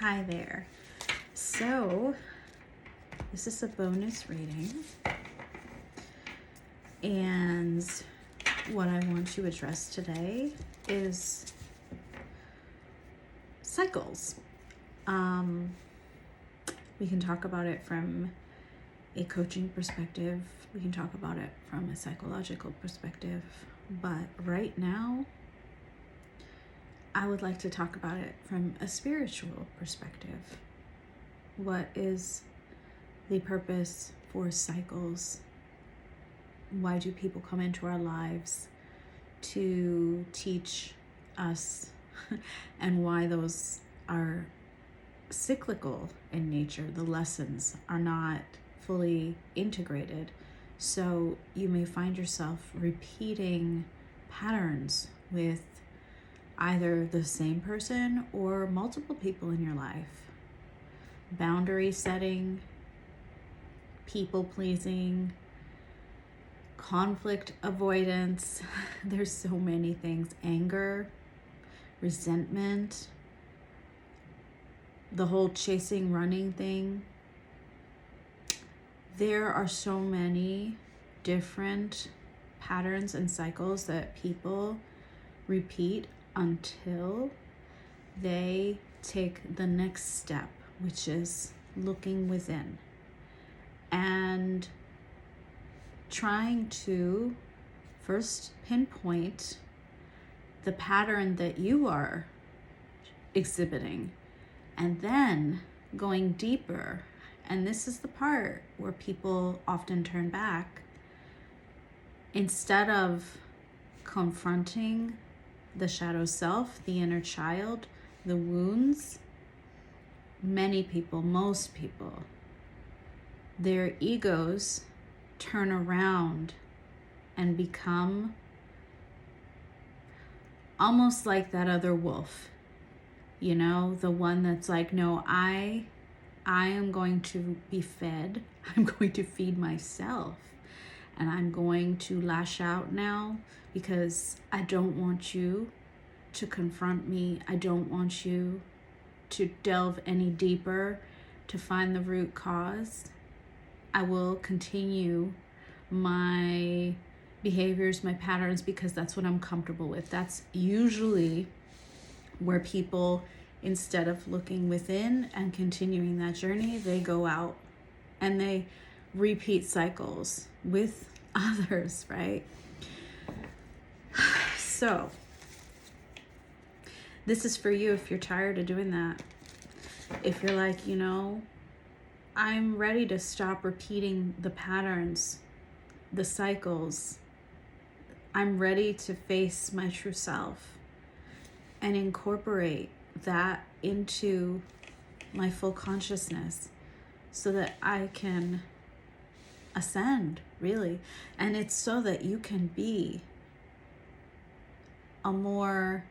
Hi there. So, this is a bonus reading, and what I want to address today is cycles. We can talk about it from a coaching perspective, we can talk about it from a psychological perspective, but right now, I would like to talk about it from a spiritual perspective. What is the purpose for cycles? Why do people come into our lives to teach us and why those are cyclical in nature? The lessons are not fully integrated. So you may find yourself repeating patterns with either the same person or multiple people in your life. Boundary setting, people pleasing, conflict avoidance. There's so many things. Anger, resentment, the whole chasing, running thing. There are so many different patterns and cycles that people repeat until they take the next step, which is looking within and trying to first pinpoint the pattern that you are exhibiting, and then going deeper. And this is the part where people often turn back. Instead of confronting the shadow self, the inner child, the wounds, many people, most people, their egos turn around and become almost like that other wolf, you know, the one that's like, no, I am going to be fed. I'm going to feed myself, and I'm going to lash out now because I don't want you to confront me. I don't want you to delve any deeper to find the root cause. I will continue my behaviors, my patterns, because that's what I'm comfortable with. That's usually where people, instead of looking within and continuing that journey, they go out and they repeat cycles with others, right? So, this is for you if you're tired of doing that. If you're like, you know, I'm ready to stop repeating the patterns, the cycles. I'm ready to face my true self and incorporate that into my full consciousness so that I can ascend, really. And it's so that you can be a more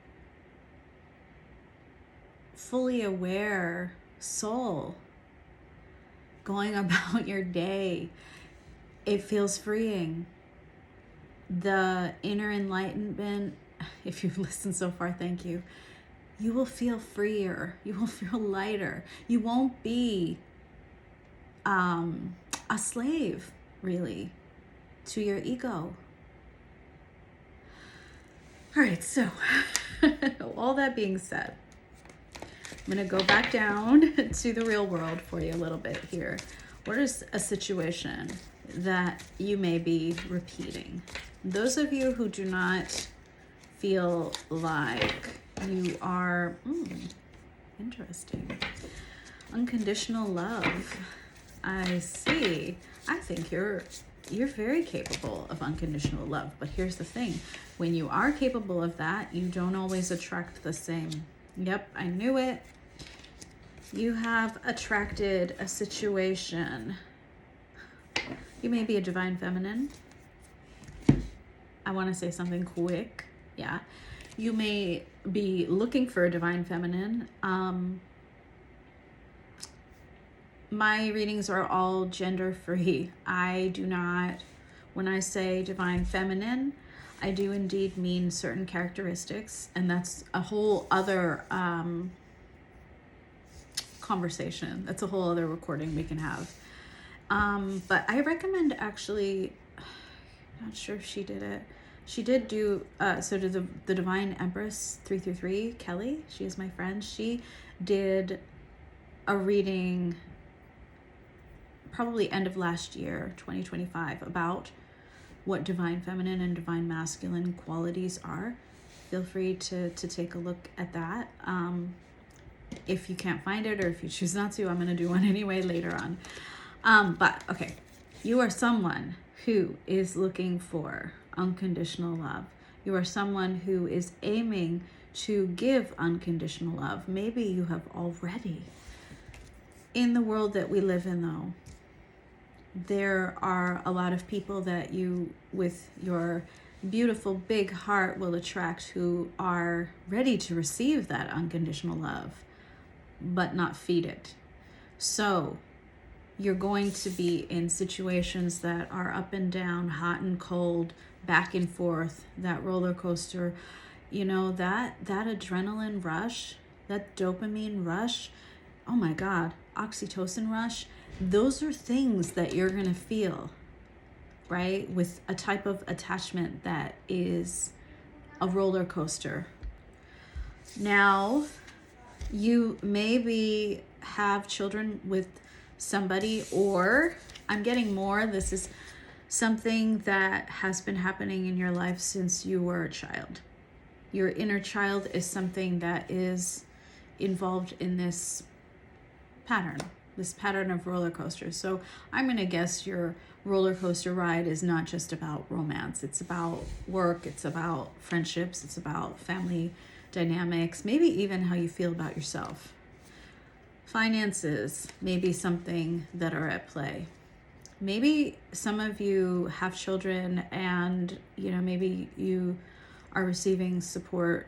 fully aware soul going about your day. It feels freeing. The inner enlightenment, if you've listened so far, thank you. You will feel freer. You will feel lighter. You won't be a slave, really, to your ego. All right, so all that being said, I'm going to go back down to the real world for you a little bit here. What is a situation that you may be repeating? Those of you who do not feel like you are, interesting. Unconditional love. I see. I think you're very capable of unconditional love. But here's the thing. When you are capable of that, you don't always attract the same. Yep, I knew it. You have attracted a situation. You may be a divine feminine. I want to say something quick. Yeah. You may be looking for a divine feminine. My readings are all gender free. I do not, when I say divine feminine, I do indeed mean certain characteristics, and that's a whole other conversation. That's a whole other recording we can have. But I recommend actually, not sure if she did it. She did do, so did the Divine Empress 333, Kelly. She is my friend. She did a reading probably end of last year, 2025, about what divine feminine and divine masculine qualities are. Feel free to take a look at that. If you can't find it, or if you choose not to, I'm going to do one anyway later on. But okay, you are someone who is looking for unconditional love. You are someone who is aiming to give unconditional love. Maybe you have already. In the world that we live in, though, there are a lot of people that you, with your beautiful big heart, will attract, who are ready to receive that unconditional love, but not feed it. So you're going to be in situations that are up and down, hot and cold, back and forth, that roller coaster, you know, that adrenaline rush, that dopamine rush, oh my God, oxytocin rush. Those are things that you're going to feel, right? With a type of attachment that is a roller coaster. Now, you maybe have children with somebody, or I'm getting more, this is something that has been happening in your life since you were a child. Your inner child is something that is involved in this pattern of roller coasters. So I'm going to guess your roller coaster ride is not just about romance. It's about work. It's about friendships. It's about family dynamics, maybe even how you feel about yourself. Finances may be something that are at play. Maybe some of you have children and, you know, maybe you are receiving support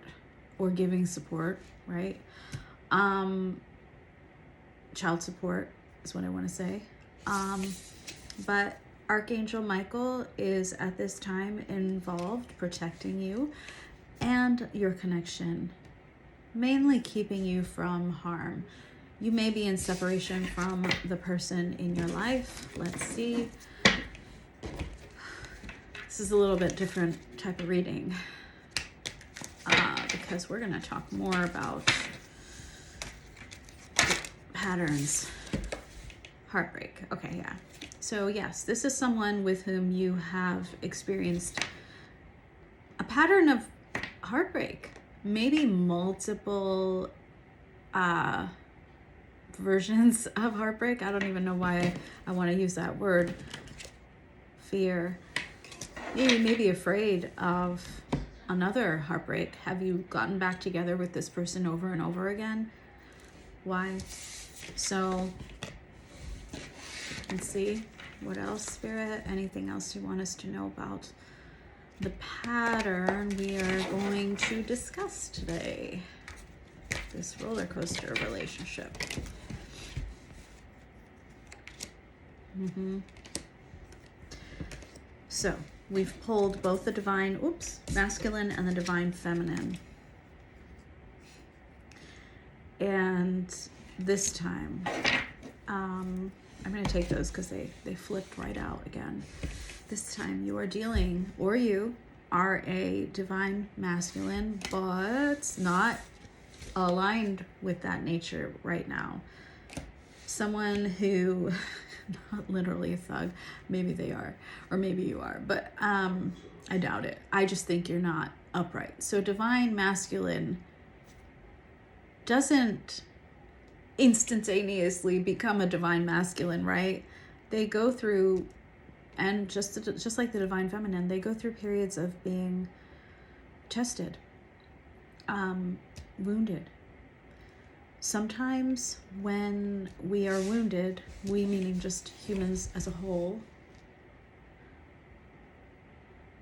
or giving support, right? Child support is what I want to say. But Archangel Michael is at this time involved, protecting you and your connection, mainly keeping you from harm. You may be in separation from the person in your life. Let's see. This is a little bit different type of reading because we're going to talk more about patterns. Heartbreak. Okay, yeah. So yes, this is someone with whom you have experienced a pattern of heartbreak, maybe multiple versions of heartbreak. I don't even know why I want to use that word. Fear. You may be afraid of another heartbreak. Have you gotten back together with this person over and over again? Why? So let's see. What else, Spirit? Anything else you want us to know about the pattern we are going to discuss today? This roller coaster relationship. So we've pulled both the divine, masculine and the divine feminine. And this time, I'm going to take those because they flipped right out again. This time you are dealing, or you are a divine masculine, but not aligned with that nature right now. Someone who, not literally a thug, maybe they are, or maybe you are, but I doubt it. I just think you're not upright. So divine masculine doesn't instantaneously become a divine masculine, right? They go through, and just like the divine feminine, they go through periods of being tested, wounded. Sometimes when we are wounded, we meaning just humans as a whole,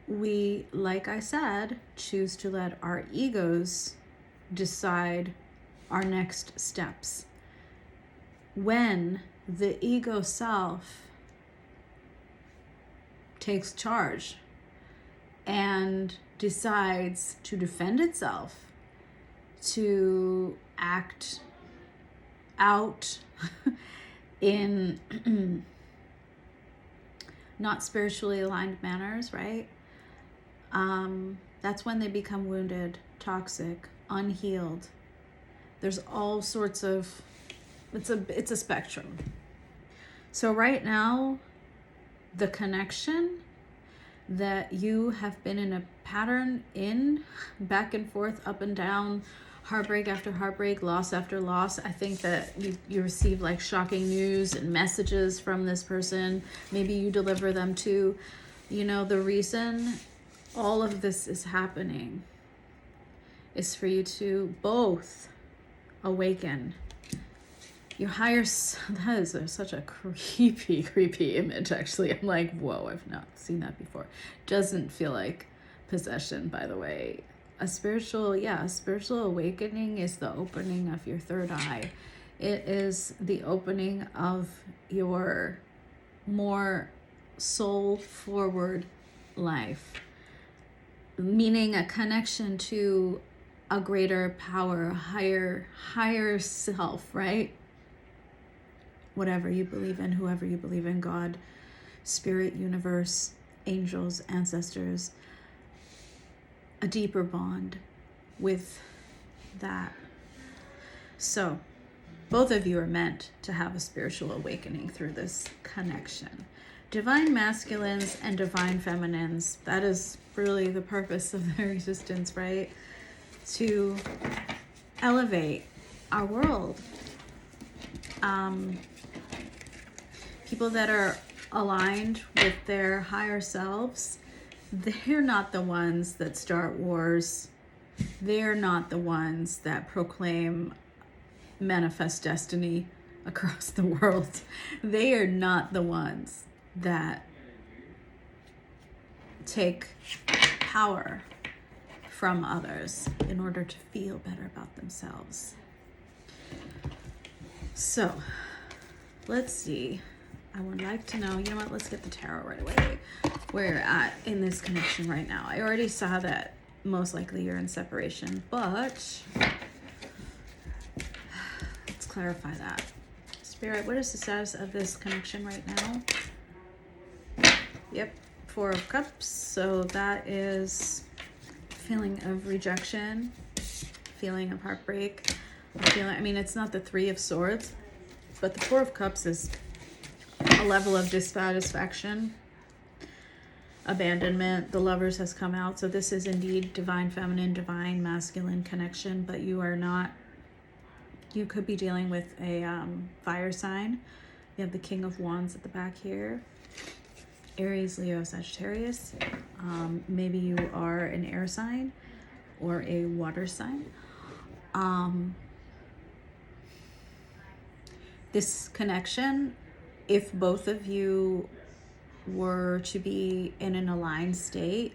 we, like I said, choose to let our egos decide our next steps. When the ego self takes charge and decides to defend itself, to act out in not spiritually aligned manners, right? That's when they become wounded, toxic, unhealed. There's all sorts of, it's a spectrum. So right now, the connection that you have been in a pattern in, back and forth, up and down, heartbreak after heartbreak, loss after loss. I think that you receive like shocking news and messages from this person. Maybe you deliver them too. You know, the reason all of this is happening is for you to both awaken your higher. That is such a creepy image, actually. I'm like, whoa, I've not seen that before. Doesn't feel like possession, by the way. A spiritual awakening is the opening of your third eye. It is the opening of your more soul forward life, meaning a connection to a greater power, higher self, right? Whatever you believe in, whoever you believe in, God, spirit, universe, angels, ancestors, a deeper bond with that. So both of you are meant to have a spiritual awakening through this connection. Divine masculines and divine feminines, that is really the purpose of their existence, right? To elevate our world. People that are aligned with their higher selves, they're not the ones that start wars. They're not the ones that proclaim manifest destiny across the world. They are not the ones that take power from others in order to feel better about themselves. So let's see. I would like to know, you know what, let's get the tarot right away. Where you're at in this connection right now. I already saw that most likely you're in separation, but let's clarify that. Spirit, what is the status of this connection right now? Yep, 4 of Cups. So that is feeling of rejection, feeling of heartbreak, feeling, I mean, it's not the 3 of Swords, but the 4 of Cups is a level of dissatisfaction, abandonment. The Lovers has come out. So this is indeed divine feminine, divine masculine connection, but you are not, you could be dealing with a fire sign. You have the King of Wands at the back here. Aries, Leo, Sagittarius. Maybe you are an air sign or a water sign. This connection, if both of you were to be in an aligned state,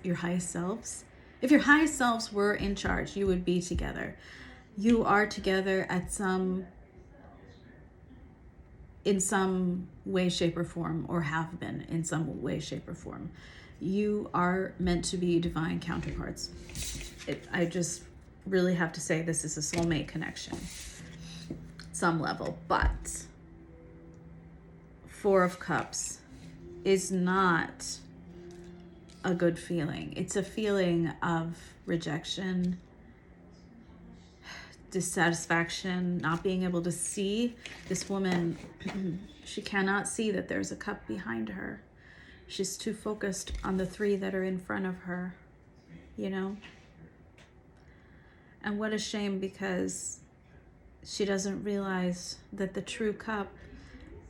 your highest selves, if your highest selves were in charge, you would be together. You are together in some way, shape, or form, or have been in some way, shape, or form. You are meant to be divine counterparts. I just really have to say this is a soulmate connection, some level, but 4 of Cups is not a good feeling. It's a feeling of rejection, dissatisfaction, not being able to see. This woman, she cannot see that there's a cup behind her. She's too focused on the 3 that are in front of her, you know? And what a shame, because she doesn't realize that the true cup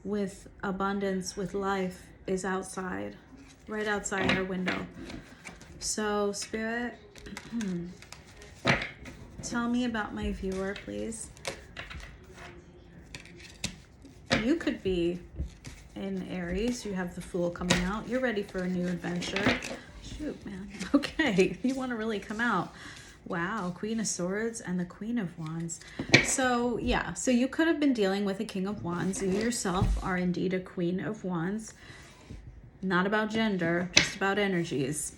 with abundance, with life, is outside, right outside her window. So Spirit, tell me about my viewer, please. You could be in Aries. You have the Fool coming out. You're ready for a new adventure. Shoot, man. Okay, you want to really come out. Wow, Queen of Swords and the Queen of Wands. So yeah, so you could have been dealing with a King of Wands. You yourself are indeed a Queen of Wands. Not about gender, just about energies.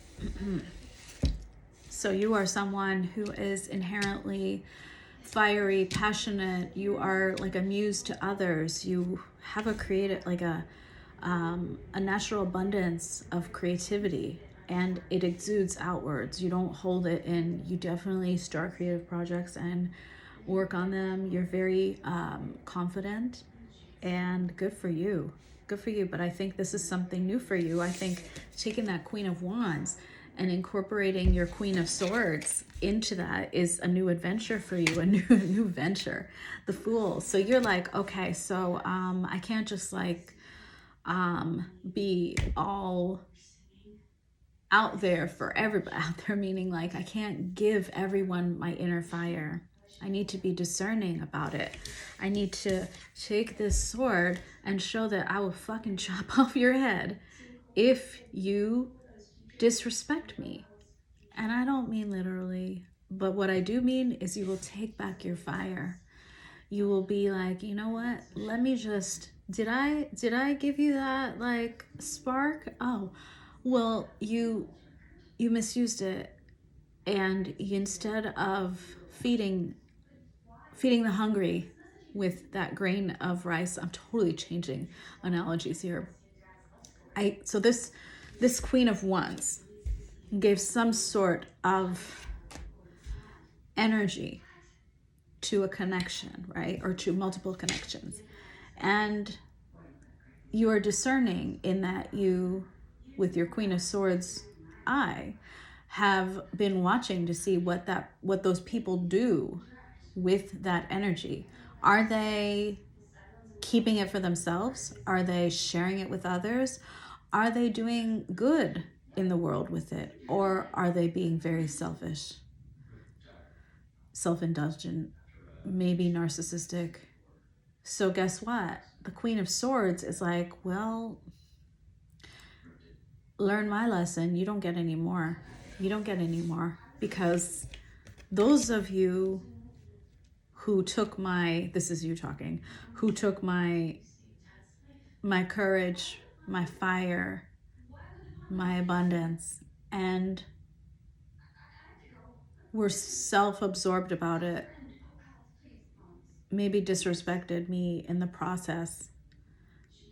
So you are someone who is inherently fiery, passionate. You are like a muse to others. You have a creative, like a natural abundance of creativity, and it exudes outwards. You don't hold it in. You definitely start creative projects and work on them. You're very confident, and good for you. Good for you. But I think this is something new for you. I think taking that Queen of Wands and incorporating your Queen of Swords into that is a new adventure for you, a new venture, the Fool. So you're like, okay, so I can't just like be all out there for everybody. Out there meaning like I can't give everyone my inner fire. I need to be discerning about it. I need to take this sword and show that I will fucking chop off your head if you disrespect me. And I don't mean literally, but what I do mean is you will take back your fire. You will be like, you know what? Let me just, did I give you that like spark? Oh, well, you misused it. And instead of feeding the hungry with that grain of rice, I'm totally changing analogies here. So this Queen of Wands gave some sort of energy to a connection, right? Or to multiple connections. And you are discerning in that you, with your Queen of Swords eye, have been watching to see what those people do with that energy. Are they keeping it for themselves? Are they sharing it with others? Are they doing good in the world with it? Or are they being very selfish, self-indulgent, maybe narcissistic? So guess what? The Queen of Swords is like, well, learn my lesson. You don't get any more. You don't get any more, because those of you who took this is you talking, who took my courage, my fire, my abundance, and were self-absorbed about it, maybe disrespected me in the process,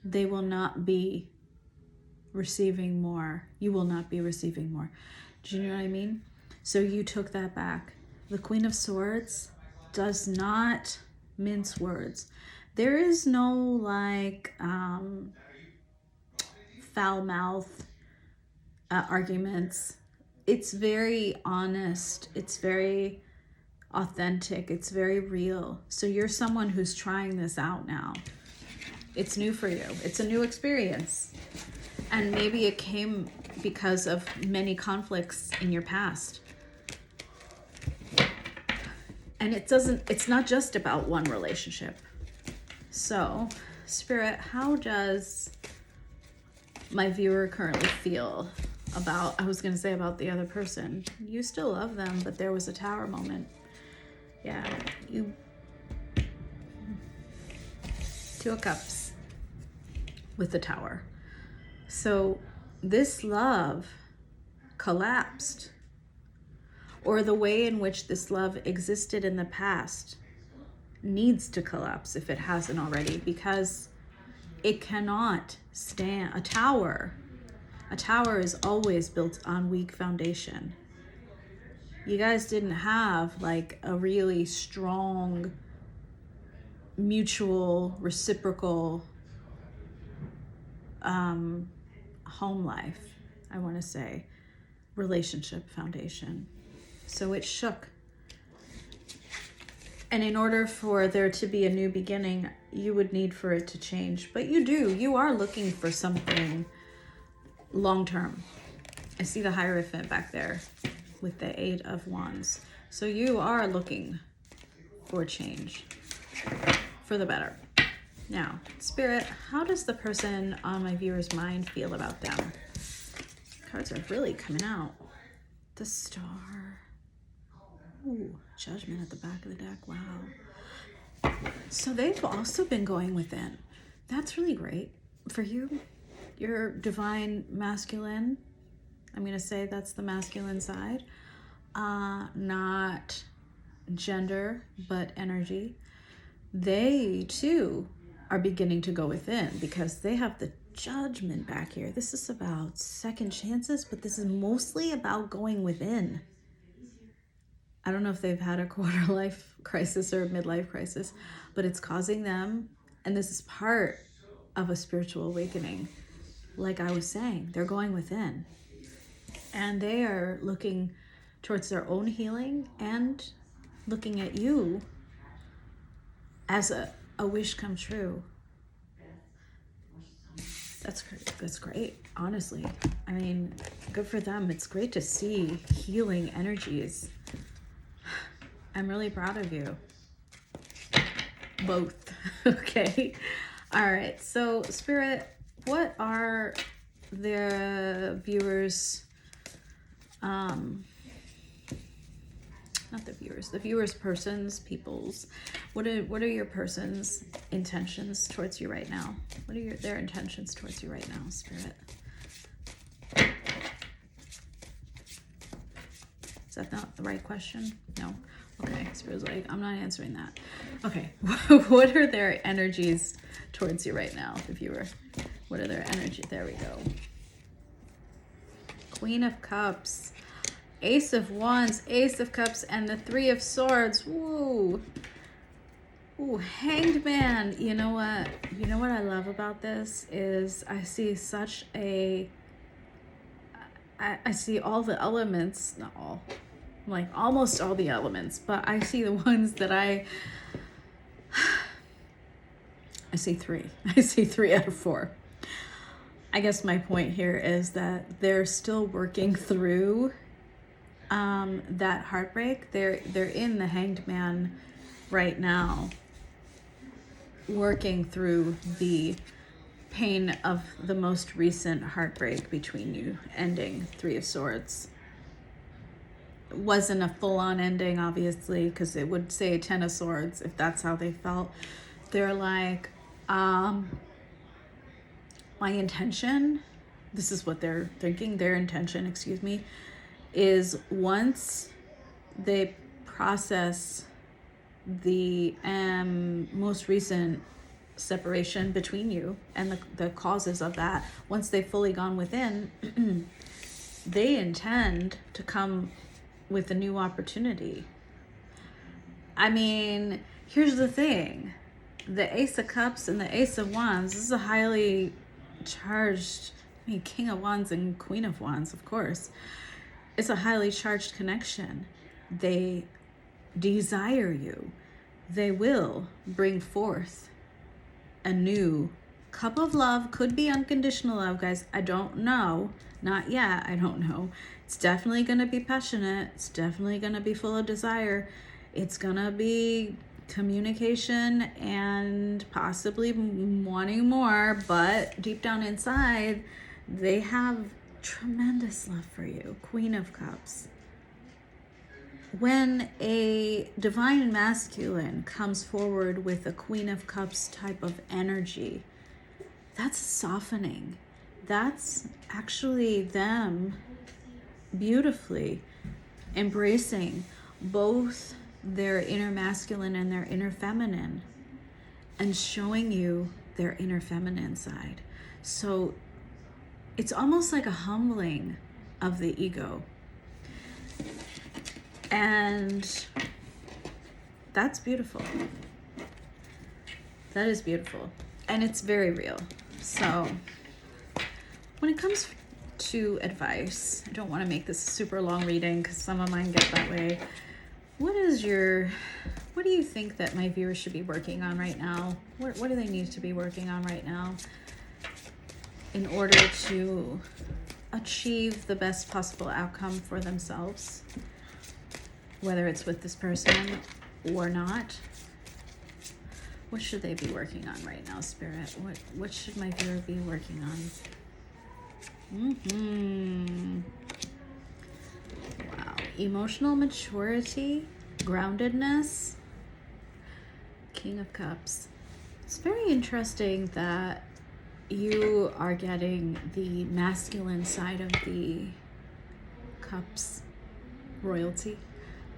they will not be receiving more. You will not be receiving more. Do you know what I mean? So you took that back. The Queen of Swords does not mince words. There is no like foul mouth arguments. It's very honest. It's very authentic. It's very real. So you're someone who's trying this out now. It's new for you. It's a new experience. And maybe it came because of many conflicts in your past. And it's not just about one relationship. So, Spirit, how does my viewer currently feel about, I was going to say about the other person? You still love them, but there was a Tower moment. Yeah, Two of Cups with the Tower. So this love collapsed, or the way in which this love existed in the past needs to collapse if it hasn't already, because it cannot stand. A tower is always built on weak foundation. You guys didn't have like a really strong, mutual, reciprocal home life, I want to say, relationship foundation. So it shook. And in order for there to be a new beginning, you would need for it to change. But you are looking for something long-term. I see the Hierophant back there with the Eight of Wands. So you are looking for change for the better. Now, Spirit, how does the person on my viewer's mind feel about them? Cards are really coming out. The Star. Ooh, Judgment at the back of the deck. Wow. So they've also been going within. That's really great for you. Your divine masculine. I'm going to say that's the masculine side. Not gender, but energy, they too are beginning to go within because they have the judgment back here. This is about second chances, but this is mostly about going within. I don't know if they've had a quarter life crisis or a midlife crisis, but it's causing them, and this is part of a spiritual awakening. Like I was saying, they're going within and they are looking towards their own healing and looking at you as a wish come true. That's great, honestly. I mean, good for them. It's great to see healing energies. I'm really proud of you. Both. Okay. All right. So, Spirit, what are the viewers, the viewers' persons, people's, what are your person's intentions towards you right now? What are their intentions towards you right now, Spirit? Is that not the right question? No. Okay, Spirit's like, I'm not answering that. Okay, what are their energies towards you right now, the viewer? What are their energies? There we go. Queen of Cups, Ace of Wands, Ace of Cups, and the Three of Swords. Woo! Ooh, Hanged Man. You know what? You know what I love about this is I see such a... I see all the elements, not all, like almost all the elements, but I see the ones that I see three. I see 3 out of 4. I guess my point here is that they're still working through that heartbreak. They're in the Hanged Man right now, working through the pain of the most recent heartbreak between you, ending. 3 of Swords. It wasn't a full-on ending, obviously, because it would say 10 of Swords if that's how they felt. They're like, my intention, this is what they're thinking, their intention, excuse me, is once they process the most recent separation between you and the causes of that, once they've fully gone within, they intend to come with a new opportunity. I mean, here's the thing. The Ace of Cups and the Ace of Wands, this is a highly charged, I mean, King of Wands and Queen of Wands, of course. It's a highly charged connection. They desire you. They will bring forth a new cup of love. Could be unconditional love, guys. I don't know. Not yet. I don't know. It's definitely going to be passionate. It's definitely going to be full of desire. It's going to be communication and possibly wanting more, but deep down inside, they have tremendous love for you. Queen of Cups. When a divine masculine comes forward with a Queen of Cups type of energy, that's softening. That's actually them beautifully embracing both their inner masculine and their inner feminine and showing you their inner feminine side. So it's almost like a humbling of the ego. And that's beautiful. That is beautiful. And it's very real. So when it comes to advice, I don't want to make this a super long reading because some of mine get that way. What do you think that my viewers should be working on right now? What do they need to be working on right now in order to achieve the best possible outcome for themselves? Whether it's with this person or not. What should they be working on right now, Spirit? What should my viewer be working on? Wow. Emotional maturity, groundedness, King of Cups. It's very interesting that you are getting the masculine side of the Cups royalty.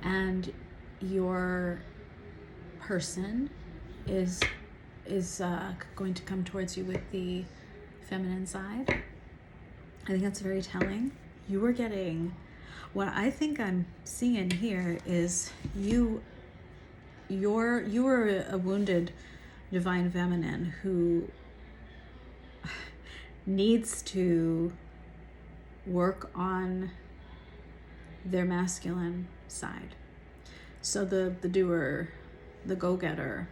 And your person is going to come towards you with the feminine side. I think that's very telling. You were getting, what I think I'm seeing here is you were a wounded divine feminine who needs to work on their masculine side. So the doer, the go-getter,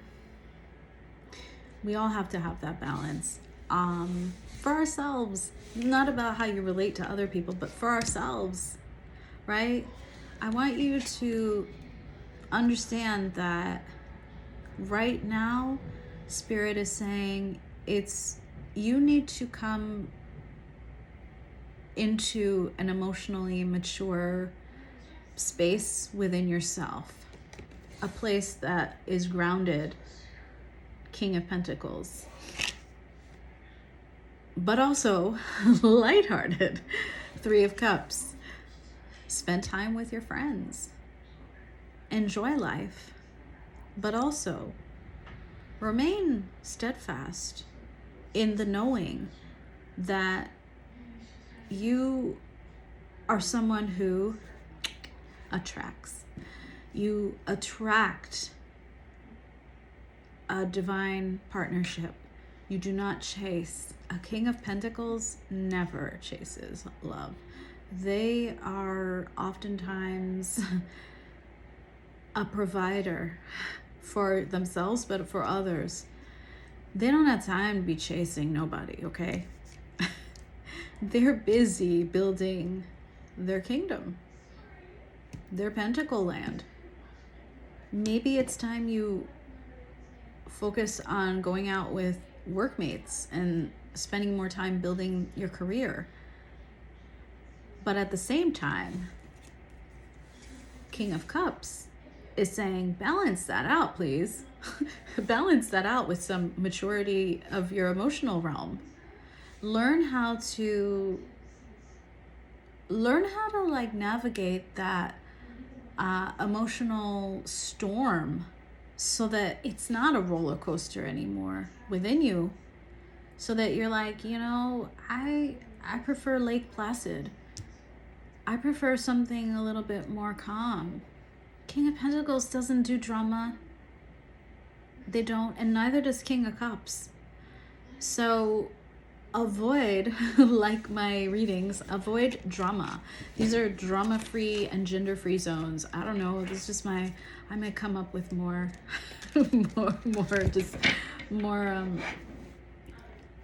we all have to have that balance for ourselves, not about how you relate to other people, but for ourselves, right? I want you to understand that right now, Spirit is saying you need to come into an emotionally mature space within yourself, a place that is grounded, King of Pentacles, but also lighthearted, Three of Cups. Spend time with your friends, enjoy life, but also remain steadfast in the knowing that you are someone who attracts. You attract a divine partnership. You do not chase. A King of Pentacles never chases love. They are oftentimes a provider for themselves, but for others. They don't have time to be chasing nobody, okay? They're busy building their kingdom, their pentacle land. Maybe it's time you focus on going out with workmates and spending more time building your career. But at the same time, King of Cups is saying, balance that out, please. Balance that out with some maturity of your emotional realm. Learn how to like navigate that emotional storm so that it's not a roller coaster anymore within you. So that you're like, I prefer Lake Placid. I prefer something a little bit more calm. King of Pentacles doesn't do drama. They don't, and neither does King of Cups. So avoid, like my readings, avoid drama. These are drama-free and gender-free zones. I don't know, this is just I might come up with more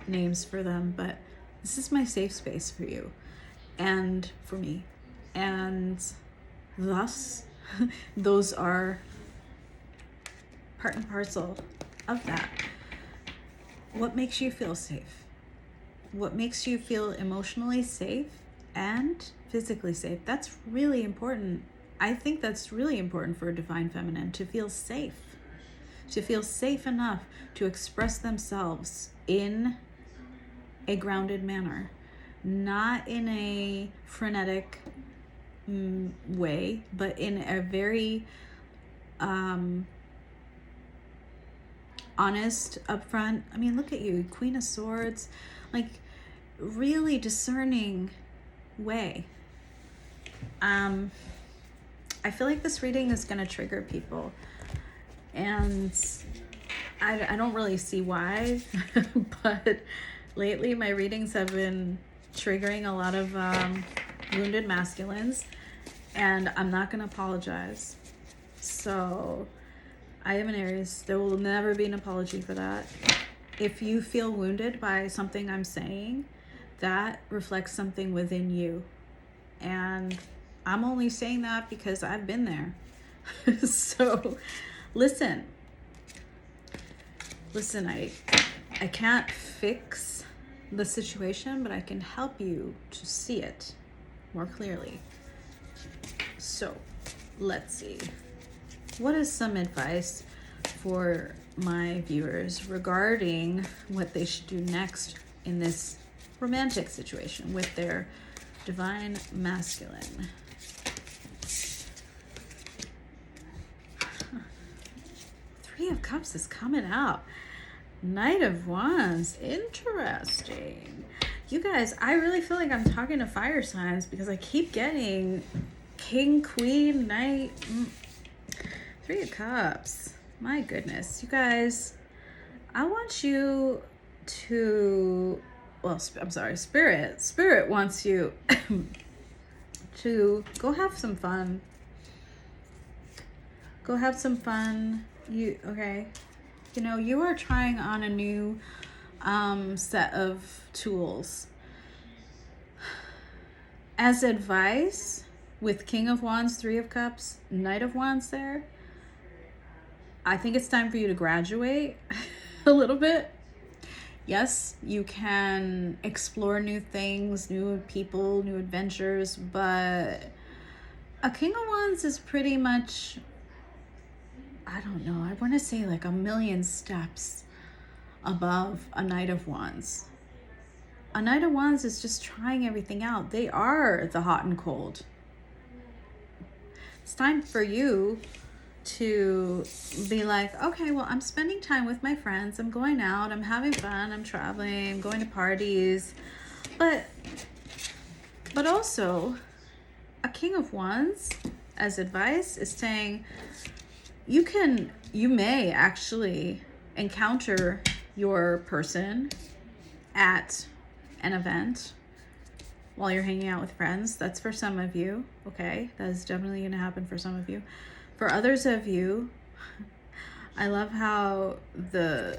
names for them, but this is my safe space for you and for me. And thus, those are part and parcel of that. What makes you feel safe? What makes you feel emotionally safe and physically safe? That's really important. I think that's really important for a divine feminine, to feel safe enough to express themselves in a grounded manner, not in a frenetic way, but in a very honest, upfront. I mean, look at you, Queen of Swords, like really discerning way. I feel like this reading is going to trigger people, and I don't really see why, but lately my readings have been triggering a lot of wounded masculines, and I'm not going to apologize. So I am an Aries. There will never be an apology for that. If you feel wounded by something I'm saying, that reflects something within you. And I'm only saying that because I've been there. So listen, I can't fix the situation, but I can help you to see it more clearly. So let's see. What is some advice for my viewers regarding what they should do next in this romantic situation with their divine masculine? of Cups is coming out. Knight of Wands. Interesting. You guys, I really feel like I'm talking to fire signs because I keep getting King, Queen, Knight, Three of Cups. My goodness. You guys, I want you to, well, I'm sorry, Spirit wants you to go have some fun. Go have some fun. Okay? You know, you are trying on a new set of tools. As advice, with King of Wands, Three of Cups, Knight of Wands there, I think it's time for you to graduate a little bit. Yes, you can explore new things, new people, new adventures, but a King of Wands is pretty much, I don't know, I want to say like a million steps above a Knight of Wands. A Knight of Wands is just trying everything out. They are the hot and cold. It's time for you to be like, okay, well, I'm spending time with my friends. I'm going out. I'm having fun. I'm traveling. I'm going to parties. But also, a King of Wands, as advice, is saying you may actually encounter your person at an event while you're hanging out with friends. That's for some of you, okay? That is definitely going to happen for some of you. For others of you, I love how the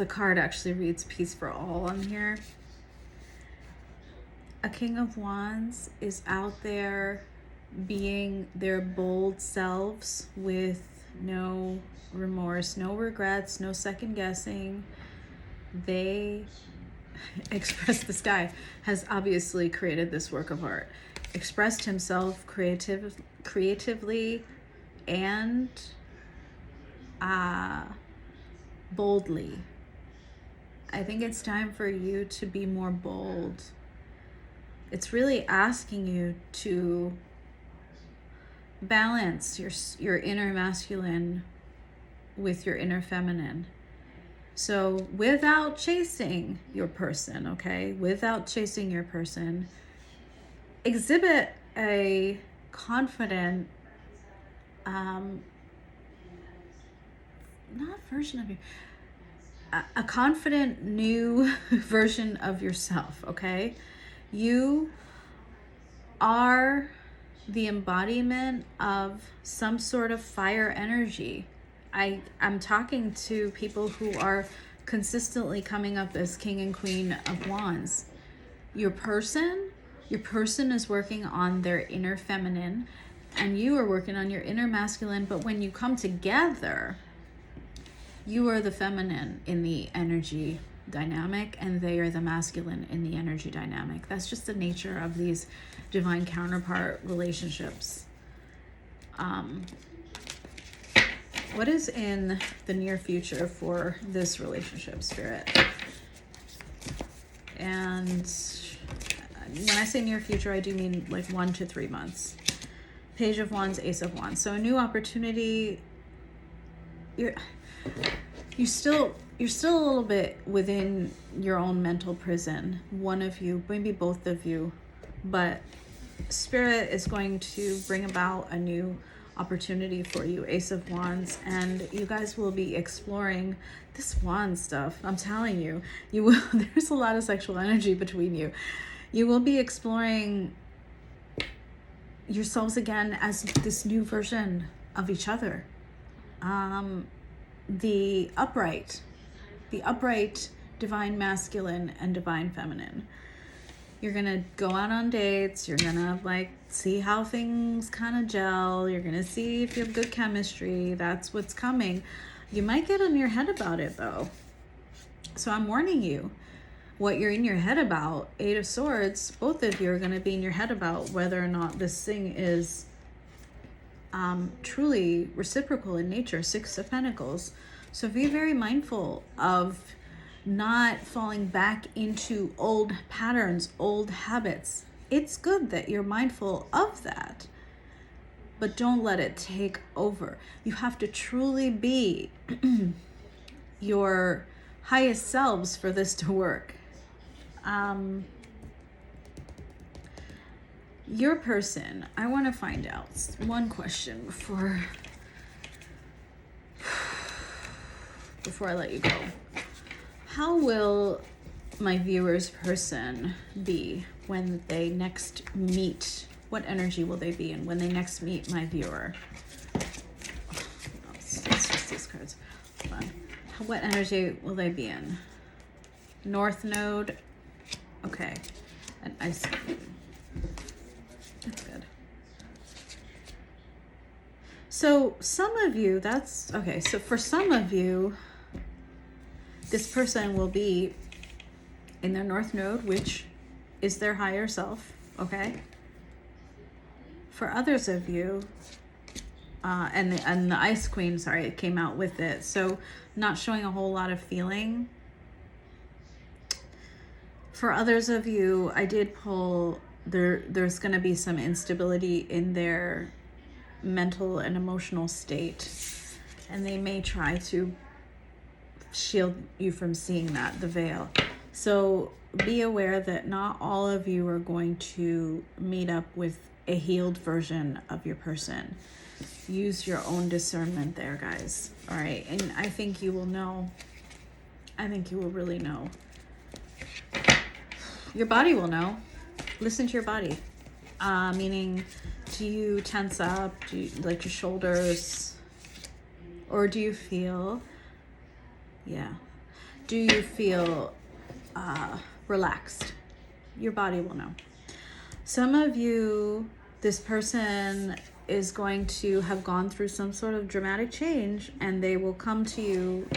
card actually reads peace for all on here. A King of Wands is out there being their bold selves with no remorse, no regrets, no second guessing. They express, this guy has obviously created this work of art, expressed himself creatively and boldly. I think it's time for you to be more bold. It's really asking you to balance your inner masculine with your inner feminine. So without chasing your person, okay? Without chasing your person, exhibit a confident, not version of you, a confident new version of yourself, okay? You are the embodiment of some sort of fire energy. I'm talking to people who are consistently coming up as King and Queen of Wands. Your person is working on their inner feminine, and you are working on your inner masculine, but when you come together, you are the feminine in the energy dynamic, and they are the masculine in the energy dynamic. That's just the nature of these divine counterpart relationships. What is in the near future for this relationship, Spirit? And when I say near future, I do mean like 1 to 3 months. Page of Wands, Ace of Wands. So a new opportunity. You're still a little bit within your own mental prison. One of you, maybe both of you, but Spirit is going to bring about a new opportunity for you, Ace of Wands, and you guys will be exploring this wand stuff. I'm telling you, you will. There's a lot of sexual energy between you. You will be exploring yourselves again as this new version of each other. The upright divine masculine and divine feminine. You're gonna go out on dates. You're gonna like see how things kind of gel. You're gonna see if you have good chemistry. That's what's coming. You might get in your head about it though. So I'm warning you, what you're in your head about, Eight of Swords, both of you are gonna be in your head about whether or not this thing is truly reciprocal in nature, Six of Pentacles. So be very mindful of not falling back into old patterns, old habits. It's good that you're mindful of that. but don't let it take over. You have to truly be your highest selves for this to work. Your person, I want to find out one question before I let you go. How will my viewer's person be when they next meet? What energy will they be in when they next meet my viewer? It's just these cards. Hold on. What energy will they be in? North Node. Okay. And ice. That's good. So some of you, that's okay. So for some of you, this person will be in their North Node, which is their higher self. Okay. For others of you, and the Ice Queen, sorry, it came out with it. So not showing a whole lot of feeling. For others of you, I did pull, there's going to be some instability in their mental and emotional state. And they may try to shield you from seeing that, the veil. So be aware that not all of you are going to meet up with a healed version of your person. Use your own discernment there, guys. All right. And I think you will know. I think you will really know. Your body will know. Listen to your body. Meaning, do you tense up? Do you like your shoulders? Or do you feel, do you feel relaxed? Your body will know. Some of you, this person is going to have gone through some sort of dramatic change, and they will come to you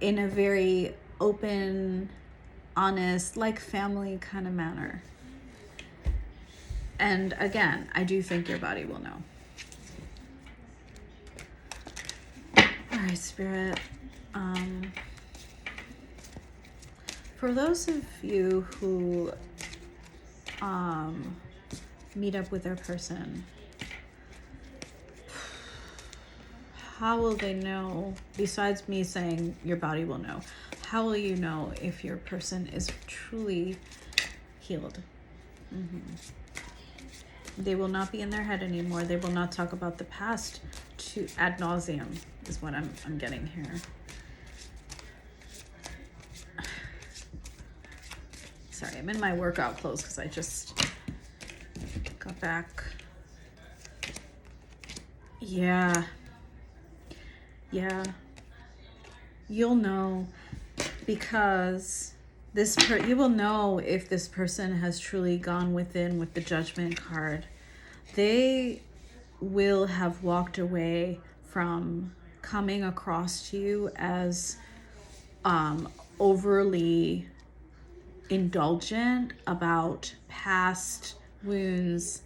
in a very open, honest, like family kind of manner. And again, I do think your body will know. All right, Spirit. For those of you who meet up with their person, how will they know, besides me saying your body will know, how will you know if your person is truly healed? They will not be in their head anymore. They will not talk about the past to ad nauseum, is what I'm getting here. Sorry, I'm in my workout clothes because I just got back. Yeah. You'll know, because you will know if this person has truly gone within with the Judgment card. They will have walked away from coming across to you as overly indulgent about past wounds.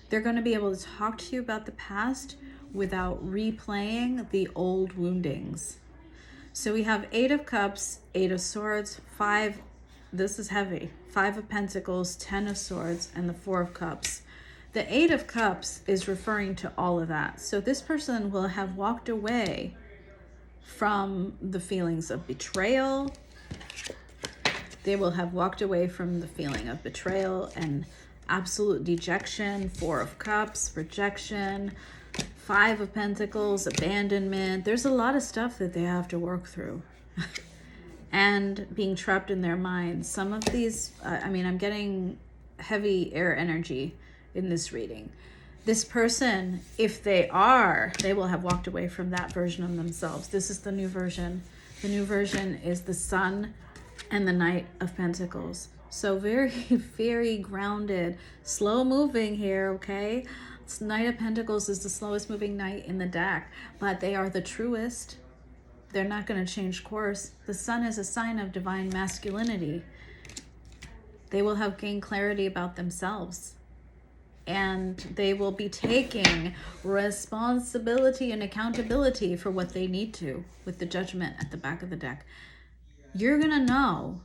They're going to be able to talk to you about the past without replaying the old woundings. So we have 8 of Cups, 8 of Swords, 5, this is heavy, 5 of Pentacles, 10 of Swords, and the 4 of Cups. The 8 of Cups is referring to all of that. So this person will have walked away from the feelings of betrayal. They will have walked away from the feeling of betrayal and absolute dejection. 4 of Cups, rejection. 5 of Pentacles, abandonment. There's a lot of stuff that they have to work through. And being trapped in their minds. Some of these, I'm getting heavy air energy in this reading. This person, if they will have walked away from that version of themselves. This is the new version. The new version is the Sun and the Knight of Pentacles. So very, very grounded, slow moving here, okay? Knight of Pentacles is the slowest moving knight in the deck, but they are the truest. They're not going to change course. The Sun is a sign of divine masculinity. They will have gained clarity about themselves, and they will be taking responsibility and accountability for what they need to with the Judgment at the back of the deck. You're going to know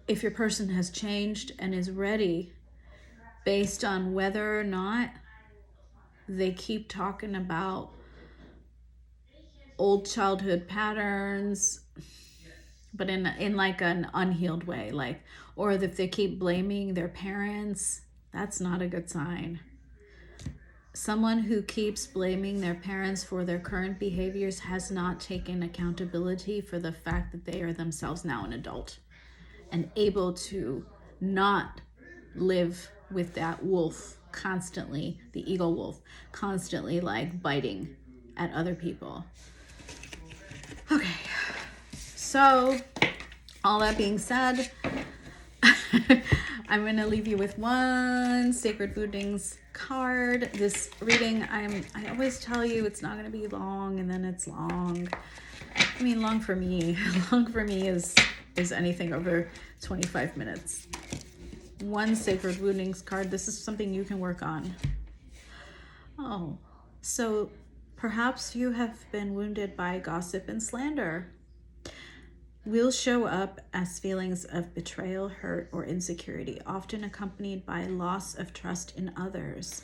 if your person has changed and is ready based on whether or not they keep talking about old childhood patterns, but in like an unhealed way, like, or if they keep blaming their parents, that's not a good sign. Someone who keeps blaming their parents for their current behaviors has not taken accountability for the fact that they are themselves now an adult and able to not live with that wolf constantly, the ego wolf, constantly like biting at other people. Okay, so all that being said, I'm going to leave you with one Sacred Woundings card. This reading, I always tell you it's not going to be long, and then it's long. I mean, long for me. Long for me is anything over 25 minutes. One Sacred Woundings card. This is something you can work on. Oh, so perhaps you have been wounded by gossip and slander. Will show up as feelings of betrayal, hurt, or insecurity, often accompanied by loss of trust in others.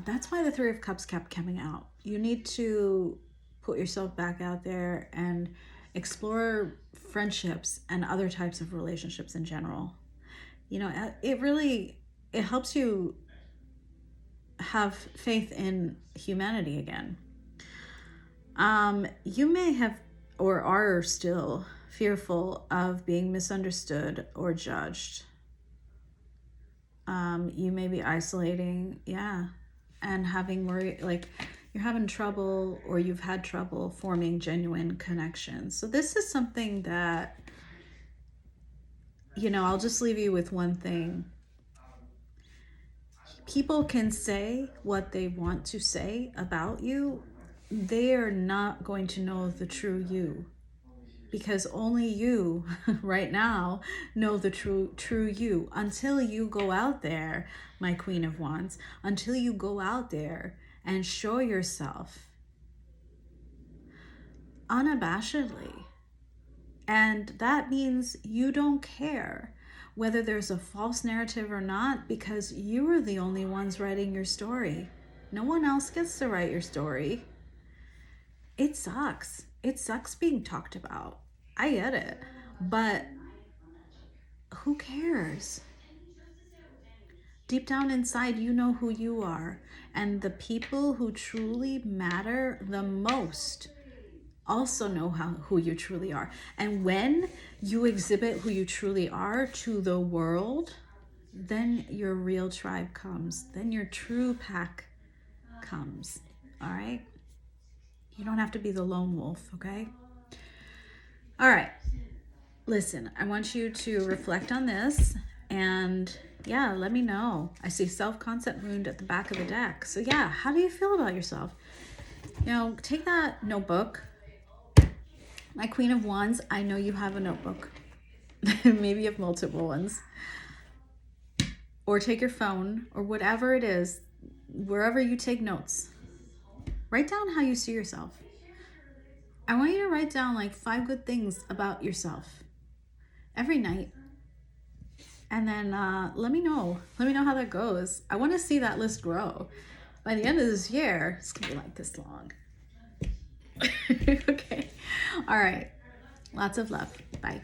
That's why the Three of Cups kept coming out. You need to put yourself back out there and explore friendships and other types of relationships in general. You know, it helps you have faith in humanity again. You may have or are still fearful of being misunderstood or judged. You may be isolating, and having worry, like you're having trouble or you've had trouble forming genuine connections. So this is something that, you know, I'll just leave you with one thing. People can say what they want to say about you. They are not going to know the true you, because only you right now know the true you. Until you go out there, my Queen of Wands, until you go out there and show yourself unabashedly. And that means you don't care whether there's a false narrative or not, because you are the only ones writing your story. No one else gets to write your story. It sucks. It sucks being talked about. I get it. But who cares? Deep down inside, you know who you are. And the people who truly matter the most also know who you truly are. And when you exhibit who you truly are to the world, then your real tribe comes. Then your true pack comes. All right? You don't have to be the lone wolf, okay? All right. Listen, I want you to reflect on this and let me know. I see self-concept wound at the back of the deck. So how do you feel about yourself? You know, take that notebook. My Queen of Wands, I know you have a notebook. Maybe you have multiple ones. Or take your phone or whatever it is, wherever you take notes. Write down how you see yourself. I want you to write down like 5 good things about yourself every night. And then let me know. Let me know how that goes. I want to see that list grow. By the end of this year, it's going to be like this long. Okay. All right. Lots of love. Bye.